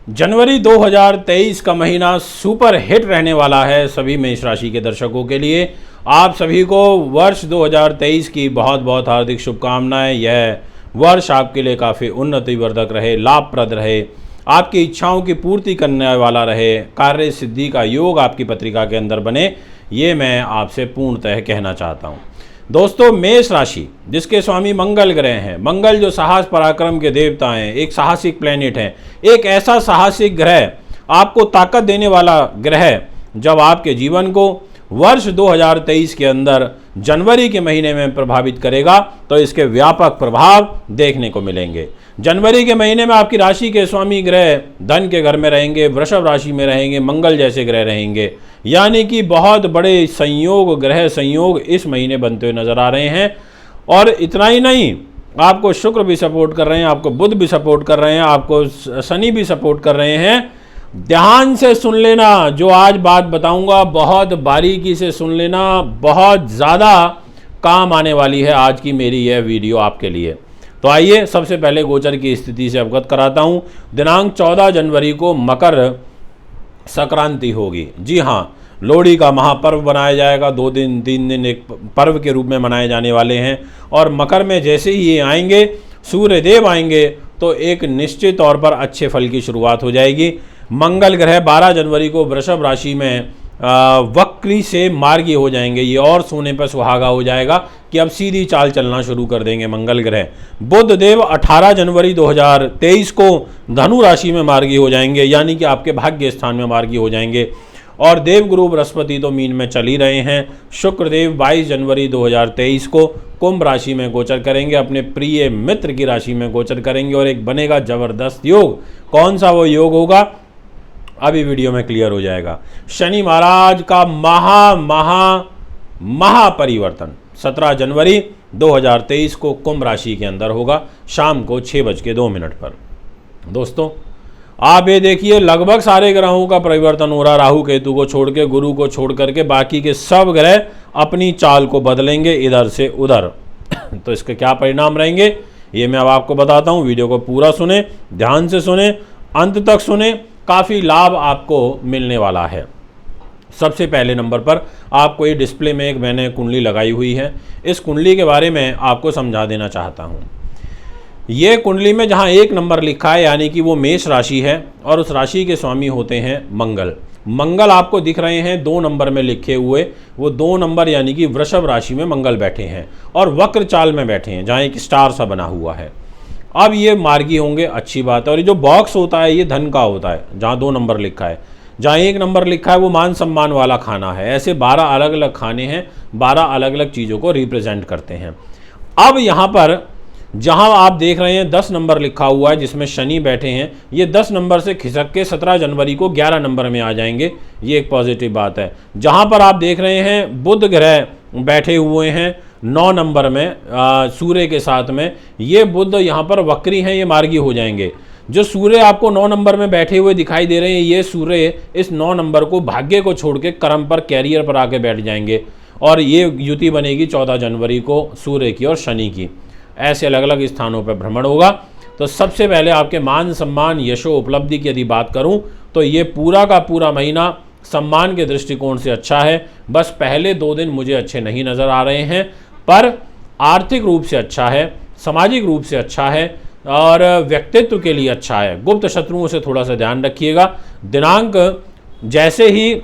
जनवरी 2023 का महीना super hit रहने वाला है सभी मेष राशि के दर्शकों के लिए। आप सभी को वर्ष 2023 की बहुत बहुत हार्दिक शुभकामनाएं। यह वर्ष आपके लिए काफ़ी उन्नतिवर्धक रहे, लाभप्रद रहे, आपकी इच्छाओं की पूर्ति करने वाला रहे, कार्य सिद्धि का योग आपकी पत्रिका के अंदर बने, ये मैं आपसे पूर्णतः कहना चाहता हूँ। दोस्तों, मेष राशि जिसके स्वामी मंगल ग्रह हैं, मंगल जो साहस पराक्रम के देवता हैं, एक साहसिक प्लेनेट हैं, एक ऐसा साहसिक ग्रह, आपको ताकत देने वाला ग्रह, जब आपके जीवन को वर्ष 2023 के अंदर जनवरी के महीने में प्रभावित करेगा तो इसके व्यापक प्रभाव देखने को मिलेंगे। जनवरी के महीने में आपकी राशि के स्वामी ग्रह धन के घर में रहेंगे, वृषभ राशि में रहेंगे, मंगल जैसे ग्रह रहेंगे, यानी कि बहुत बड़े संयोग, ग्रह संयोग इस महीने बनते हुए नजर आ रहे हैं। और इतना ही नहीं, आपको शुक्र भी सपोर्ट कर रहे हैं, आपको बुध भी सपोर्ट कर रहे हैं, आपको शनि भी सपोर्ट कर रहे हैं। ध्यान से सुन लेना, जो आज बात बताऊंगा बहुत बारीकी से सुन लेना, बहुत ज़्यादा काम आने वाली है आज की मेरी यह वीडियो आपके लिए। तो आइए सबसे पहले गोचर की स्थिति से अवगत कराता हूं। दिनांक 14 जनवरी को मकर संक्रांति होगी। जी हाँ, लोहड़ी का महापर्व बनाया जाएगा। 2 दिन 3 दिन एक पर्व के रूप में मनाए जाने वाले हैं। और मकर में जैसे ही ये आएंगे, सूर्य देव आएंगे, तो एक निश्चित तौर पर अच्छे फल की शुरुआत हो जाएगी। मंगल ग्रह 12 जनवरी को वृषभ राशि में वक्री से मार्गी हो जाएंगे। ये और सोने पर सुहागा हो जाएगा कि अब सीधी चाल चलना शुरू कर देंगे मंगल ग्रह। बुध देव 18 जनवरी 2023 को धनु राशि में मार्गी हो जाएंगे, यानी कि आपके भाग्य स्थान में मार्गी हो जाएंगे। और देवगुरु बृहस्पति तो मीन में चल ही रहे हैं। शुक्र देव 22 जनवरी 2023 को कुंभ राशि में गोचर करेंगे, अपने प्रिय मित्र की राशि में गोचर करेंगे और एक बनेगा जबरदस्त योग। कौन सा वो योग होगा अभी वीडियो में क्लियर हो जाएगा। शनि महाराज का महा परिवर्तन 17 जनवरी 2023 को कुंभ राशि के अंदर होगा, शाम को 6:02 पर। दोस्तों, आप ये देखिए, लगभग सारे ग्रहों का परिवर्तन हो रहा। राहु केतु को छोड़ के, गुरु को छोड़ करके बाकी के सब ग्रह अपनी चाल को बदलेंगे इधर से उधर। तो इसके क्या परिणाम रहेंगे ये मैं अब आपको बताता हूँ। वीडियो को पूरा सुने, ध्यान से सुने, अंत तक सुने, काफ़ी लाभ आपको मिलने वाला है। सबसे पहले नंबर पर आपको ये डिस्प्ले में एक मैंने कुंडली लगाई हुई है। इस कुंडली के बारे में आपको समझा देना चाहता हूँ। ये कुंडली में जहाँ 1 नंबर लिखा है, यानी कि वो मेष राशि है और उस राशि के स्वामी होते हैं मंगल। मंगल आपको दिख रहे हैं 2 नंबर में लिखे हुए, वो 2 नंबर यानी कि वृषभ राशि में मंगल बैठे हैं और वक्र चाल में बैठे हैं, जहाँ एक स्टार सा बना हुआ है। अब ये मार्गी होंगे, अच्छी बात है। और ये जो बॉक्स होता है ये धन का होता है, जहाँ 2 नंबर लिखा है। जहाँ 1 नंबर लिखा है वो मान सम्मान वाला खाना है। ऐसे 12 अलग अलग खाने हैं, 12 अलग अलग चीज़ों को रिप्रेजेंट करते हैं। अब यहाँ पर जहाँ आप देख रहे हैं 10 नंबर लिखा हुआ है, जिसमें शनि बैठे हैं, ये 10 नंबर से खिसक के 17 जनवरी को 11 नंबर में आ जाएंगे। ये एक पॉजिटिव बात है। जहाँ पर आप देख रहे हैं बुध ग्रह बैठे हुए हैं 9 नंबर में सूर्य के साथ में, ये बुध यहाँ पर वक्री हैं, ये मार्गी हो जाएंगे। जो सूर्य आपको 9 नंबर में बैठे हुए दिखाई दे रहे हैं, ये सूर्य इस 9 नंबर को, भाग्य को छोड़ के कर्म पर, कैरियर पर आके बैठ जाएंगे। और ये युति बनेगी 14 जनवरी को सूर्य की और शनि की। ऐसे अलग अलग स्थानों पर भ्रमण होगा। तो सबसे पहले आपके मान सम्मान, यशो, उपलब्धि की यदि बात करूँ तो ये पूरा का पूरा महीना सम्मान के दृष्टिकोण से अच्छा है। बस पहले 2 दिन मुझे अच्छे नहीं नज़र आ रहे हैं, पर आर्थिक रूप से अच्छा है, सामाजिक रूप से अच्छा है और व्यक्तित्व के लिए अच्छा है। गुप्त शत्रुओं से थोड़ा सा ध्यान रखिएगा। दिनांक जैसे ही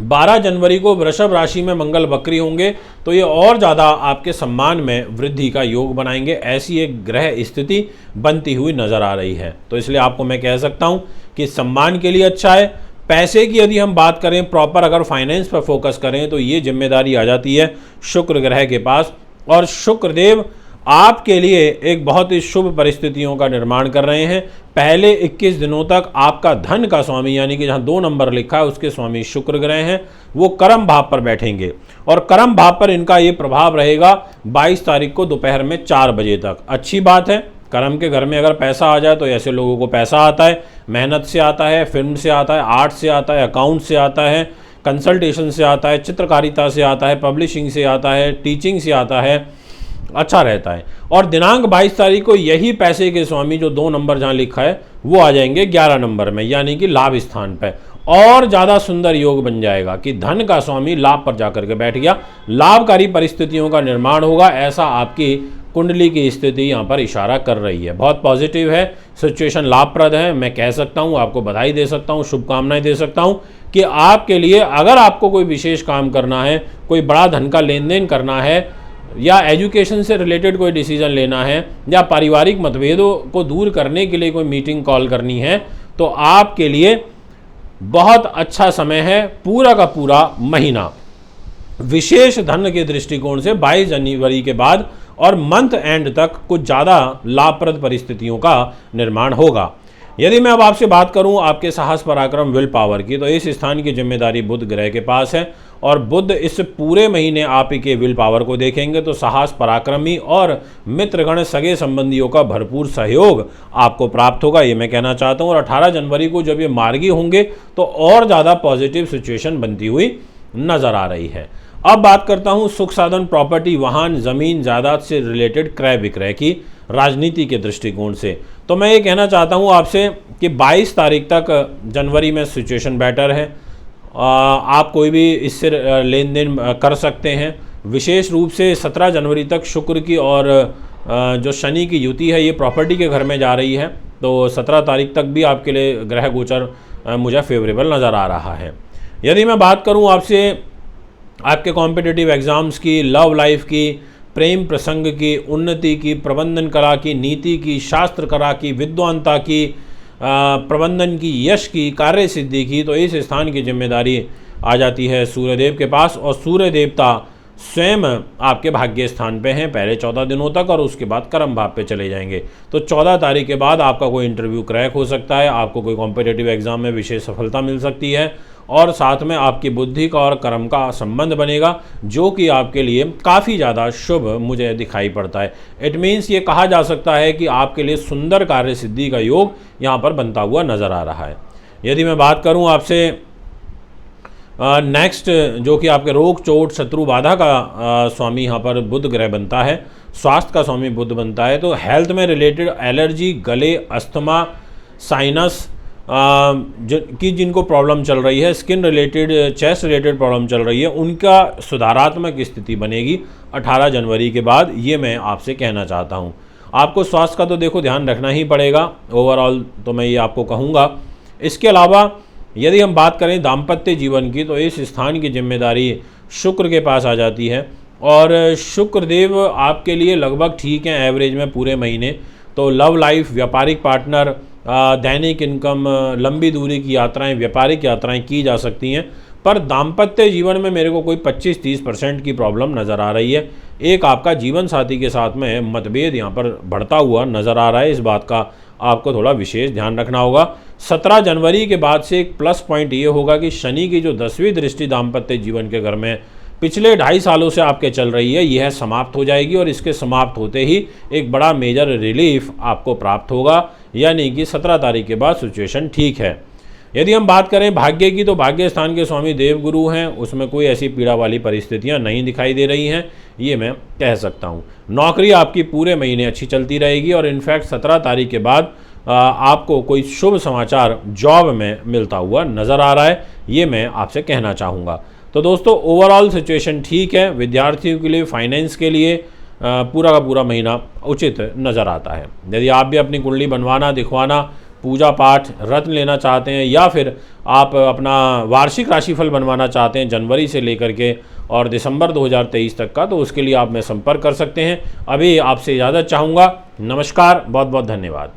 12 जनवरी को वृषभ राशि में मंगल वक्री होंगे तो ये और ज़्यादा आपके सम्मान में वृद्धि का योग बनाएंगे। ऐसी एक ग्रह स्थिति बनती हुई नज़र आ रही है। तो इसलिए आपको मैं कह सकता हूँ कि सम्मान के लिए अच्छा है। पैसे की यदि हम बात करें, प्रॉपर अगर फाइनेंस पर फोकस करें, तो ये जिम्मेदारी आ जाती है शुक्र ग्रह के पास। और शुक्र देव आपके लिए एक बहुत ही शुभ परिस्थितियों का निर्माण कर रहे हैं। पहले 21 दिनों तक आपका धन का स्वामी, यानी कि जहां 2 नंबर लिखा है उसके स्वामी शुक्र ग्रह हैं, वो कर्म भाव पर बैठेंगे। और कर्म भाव पर इनका ये प्रभाव रहेगा 22 तारीख को दोपहर में 4 बजे तक। अच्छी बात है। कर्म के घर में अगर पैसा आ जाए तो ऐसे लोगों को पैसा आता है, मेहनत से आता है, फिल्म से आता है, आर्ट से आता है, अकाउंट से आता है, कंसल्टेशन से आता है, चित्रकारिता से आता है, पब्लिशिंग से आता है, टीचिंग से आता है, अच्छा रहता है। और दिनांक 22 तारीख को यही पैसे के स्वामी, जो 2 नंबर जहाँ लिखा है, वो आ जाएंगे 11 नंबर में, यानी कि लाभ स्थान पर। और ज़्यादा सुंदर योग बन जाएगा कि धन का स्वामी लाभ पर जाकर के बैठ गया, लाभकारी परिस्थितियों का निर्माण होगा, ऐसा आपकी कुंडली की स्थिति यहाँ पर इशारा कर रही है। बहुत पॉजिटिव है, सिचुएशन लाभप्रद है। मैं कह सकता हूँ, आपको बधाई दे सकता हूँ, शुभकामनाएं दे सकता हूँ कि आपके लिए अगर आपको कोई विशेष काम करना है, कोई बड़ा धन का लेन देन करना है, या एजुकेशन से रिलेटेड कोई डिसीजन लेना है, या पारिवारिक मतभेदों को दूर करने के लिए कोई मीटिंग कॉल करनी है, तो आपके लिए बहुत अच्छा समय है पूरा का पूरा महीना। विशेष धन के दृष्टिकोण से 22 जनवरी के बाद और मंथ एंड तक कुछ ज़्यादा लाभप्रद परिस्थितियों का निर्माण होगा। यदि मैं अब आपसे बात करूं आपके साहस पराक्रम विल पावर की, तो इस स्थान की जिम्मेदारी बुध ग्रह के पास है, और बुध इस पूरे महीने आप ही के विल पावर को देखेंगे तो साहस पराक्रमी और मित्रगण सगे संबंधियों का भरपूर सहयोग आपको प्राप्त होगा, ये मैं कहना चाहता हूँ। और 18 जनवरी को जब ये मार्गी होंगे तो और ज़्यादा पॉजिटिव सिचुएशन बनती हुई नज़र आ रही है। अब बात करता हूँ सुख साधन, प्रॉपर्टी, वाहन, ज़मीन जायदाद से रिलेटेड क्रय विक्रय की राजनीति के दृष्टिकोण से। तो मैं ये कहना चाहता हूँ आपसे कि 22 तारीख तक जनवरी में सिचुएशन बेटर है। आप कोई भी इससे लेन देन कर सकते हैं। विशेष रूप से 17 जनवरी तक शुक्र की और जो शनि की युति है ये प्रॉपर्टी के घर में जा रही है, तो 17 तारीख तक भी आपके लिए ग्रह गोचर मुझे फेवरेबल नज़र आ रहा है। यदि मैं बात करूँ आपसे आपके कॉम्पिटिटिव एग्ज़ाम्स की, लव लाइफ की, प्रेम प्रसंग की, उन्नति की, प्रबंधन कला की, नीति की, शास्त्र कला की, विद्वानता की, प्रबंधन की, यश की, कार्य सिद्धि की, तो इस स्थान की जिम्मेदारी आ जाती है सूर्यदेव के पास। और सूर्य देवता स्वयं आपके भाग्य स्थान पे हैं पहले 14 दिनों तक, और उसके बाद कर्म भाव पे चले जाएंगे। तो 14 तारीख के बाद आपका कोई इंटरव्यू क्रैक हो सकता है, आपको कोई कॉम्पिटिटिव एग्जाम में विशेष सफलता मिल सकती है, और साथ में आपकी बुद्धि का और कर्म का संबंध बनेगा, जो कि आपके लिए काफ़ी ज़्यादा शुभ मुझे दिखाई पड़ता है। इट मीन्स ये कहा जा सकता है कि आपके लिए सुंदर कार्य सिद्धि का योग यहाँ पर बनता हुआ नज़र आ रहा है। यदि मैं बात करूँ आपसे नेक्स्ट, जो कि आपके रोग चोट शत्रु बाधा का स्वामी यहाँ पर बुध ग्रह बनता है, स्वास्थ्य का स्वामी बुध बनता है, तो हेल्थ में रिलेटेड एलर्जी, गले, अस्थमा, साइनस जिनको प्रॉब्लम चल रही है, skin related, chest related problem चल रही है, उनका सुधारात्मक स्थिति बनेगी 18 जनवरी के बाद, ये मैं आपसे कहना चाहता हूँ। आपको स्वास्थ्य का तो देखो ध्यान रखना ही पड़ेगा, ओवरऑल तो मैं ये आपको कहूँगा। इसके अलावा यदि हम बात करें दाम्पत्य जीवन की, तो इस स्थान की जिम्मेदारी शुक्र के पास आ जाती है, और शुक्रदेव आपके लिए लगभग ठीक हैं एवरेज में पूरे महीने। तो लव लाइफ, व्यापारिक पार्टनर, दैनिक इनकम, लंबी दूरी की यात्राएं, व्यापारिक यात्राएं की जा सकती हैं, पर दाम्पत्य जीवन में मेरे को कोई 25-30% की प्रॉब्लम नज़र आ रही है। एक आपका जीवन साथी के साथ में मतभेद यहाँ पर बढ़ता हुआ नज़र आ रहा है, इस बात का आपको थोड़ा विशेष ध्यान रखना होगा। 17 जनवरी के बाद से एक प्लस पॉइंट ये होगा कि शनि की जो 10वीं दृष्टि दाम्पत्य जीवन के घर में पिछले 2.5 सालों से आपके चल रही है, यह समाप्त हो जाएगी, और इसके समाप्त होते ही एक बड़ा मेजर रिलीफ आपको प्राप्त होगा, यानी कि 17 तारीख के बाद सिचुएशन ठीक है। यदि हम बात करें भाग्य की, तो भाग्य स्थान के स्वामी देवगुरु हैं, उसमें कोई ऐसी पीड़ा वाली परिस्थितियां नहीं दिखाई दे रही हैं, ये मैं कह सकता हूं। नौकरी आपकी पूरे महीने अच्छी चलती रहेगी, और इनफैक्ट 17 तारीख के बाद आपको कोई शुभ समाचार जॉब में मिलता हुआ नज़र आ रहा है, ये मैं आपसे कहना चाहूँगा। तो दोस्तों ओवरऑल सिचुएशन ठीक है, विद्यार्थियों के लिए, फाइनेंस के लिए पूरा का पूरा महीना उचित नज़र आता है। यदि आप भी अपनी कुंडली बनवाना, दिखवाना, पूजा पाठ, रत्न लेना चाहते हैं, या फिर आप अपना वार्षिक राशिफल बनवाना चाहते हैं जनवरी से लेकर के और दिसंबर 2023 तक का, तो उसके लिए आप मैं संपर्क कर सकते हैं। अभी आपसे इजाज़त चाहूँगा। नमस्कार, बहुत बहुत धन्यवाद।